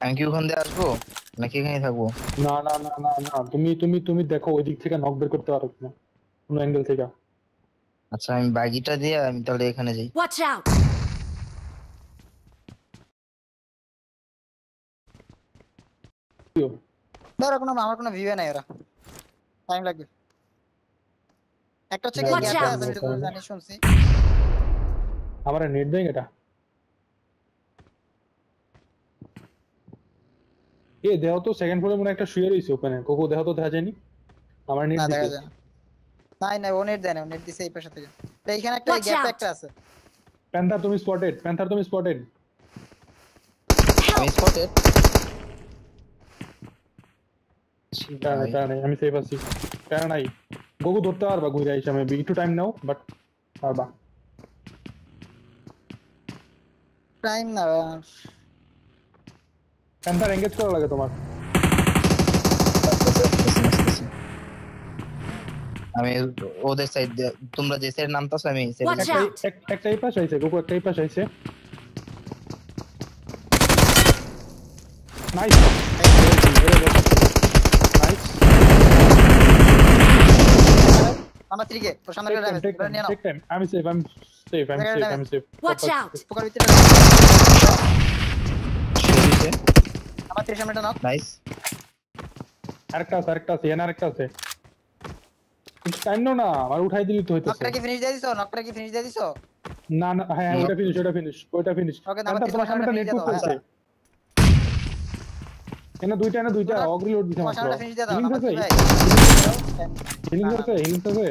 আমি কি ওখান দিয়ে আসবো নাকি এখানেই থাকবো? না না না না না, তুমি দেখো ওই দিক থেকে নক বের করতে পারো কিনা, কোন অ্যাঙ্গেল থেকে। আচ্ছা আমি বাগিটা দিয়ে আমি তাহলে এখানে যাই। Watch out! ধরো আমার কোনো ভিউ নাই, ওরা টাইম লাগবে। একটা হচ্ছে কি Watch গ্যাপে out! আছে, আমি যতদূর জানি শুনছি। আমার নেট দেয় এটা। এ দেহ তো সেকেন্ড ফ্লোরে মনে হয় একটা শুয়ে রয়েছে ওখানে, কোকো দেহ তো দেখা যায়নি। আমার নেট না দেখা দিছে। যায় না। নাই নাই, ও নেট দেয় না, ও নেট দিছে এই পাশে থেকে। তো এইখানে একটা Watch গ্যাপে out! একটা আছে। প্যান্থার তুমি স্পটেড, প্যান্থার তুমি স্পটেড। আমি স্পটেড। প্যারা নাই, আমি সেফ আছি। প্যারা নাই, গোকু ধরতে পারবা ঘুরে আইসা, আমি একটু টাইম নাও বাট পারবা। টাইম না। প্যান্থার এঙ্গেজ করা লাগে তোমার। আমি ওদের সাইড দিয়ে, তোমরা যে সাইড নামতাছো আমি এই সাইডে Watch যাই। out! একটা এই পাশে আইছে গোকু, একটা এই পাশে আইছে। Nice nice. আমার 3 কে ওর সামনে করে ড্যামেজ করে নিয়ে নাও। টেক টাইম, আমি সেফ, আমি সেফ, আমি সেফ। Watch out! পোকার ভিতরে শুরুতে আমার 3 সামনেটা নাও। নাইস। আরেকটা আছে এখানে, আরেকটা আছে। টাইম নাও না, আমার উঠাই দিলি তো হইতেছে। নকটা কি ফিনিশ দিয়ে দিছো? নকটা কি ফিনিশ দিয়ে দিছো? না না, হ্যাঁ হ্যাঁ, ওটা ফিনিশ। ওকে, আমার প্যান্থার তোমার সামনেটা নেট করতেছে। এনে দুইটা অগ্রি লোড দিতে তোমার মাত্র। সামনেটা ফিনিশ দিয়ে দাও। হিলিং আমার আছে, ভাই হিলিং আছে।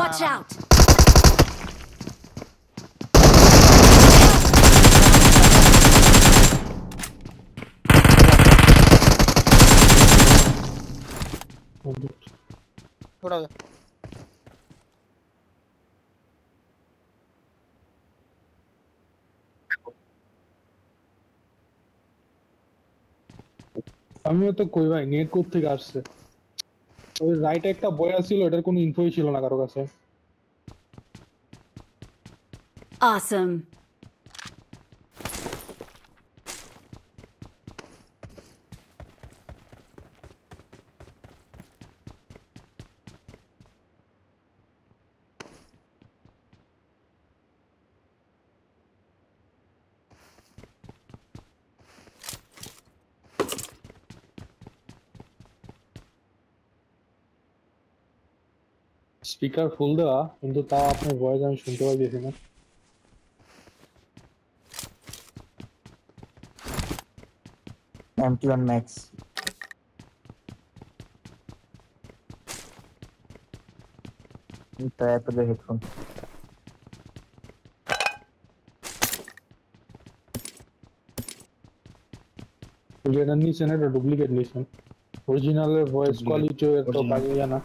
Watch out! ওড়াও। আমিও তো কই ভাই, নেট কোথা থেকে আসছে? ওই রাইটে একটা বয়া ছিল, এটার কোনো ইনফোই ছিল না কারো কাছে। Awesome! স্পিকার ফুল দেওয়া, কিন্তু তাও আপনার ভয়েস আমি শুনতে পাইতেছি না। M21 max. এটা এত হেডফোন। যেটা নিয়েছেন এটা ডুপ্লিকেট নিয়েছেন, অরিজিনালের ভয়েস কোয়ালিটি এত বাজে জানা।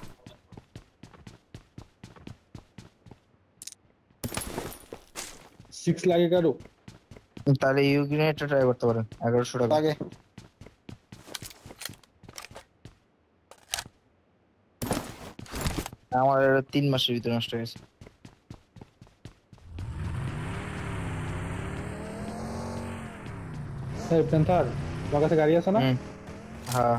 সিক্স লাগে কারো? তাহলে ইউগ্রেনেটটা ট্রাই করতে পারেন, 1100 টাকা। আগে আমার 3 মাসের ভিতরে নষ্ট হয়ে গেছে। এই প্যান্থার, তোমার কাছে গাড়ি আছে না? হ্যাঁ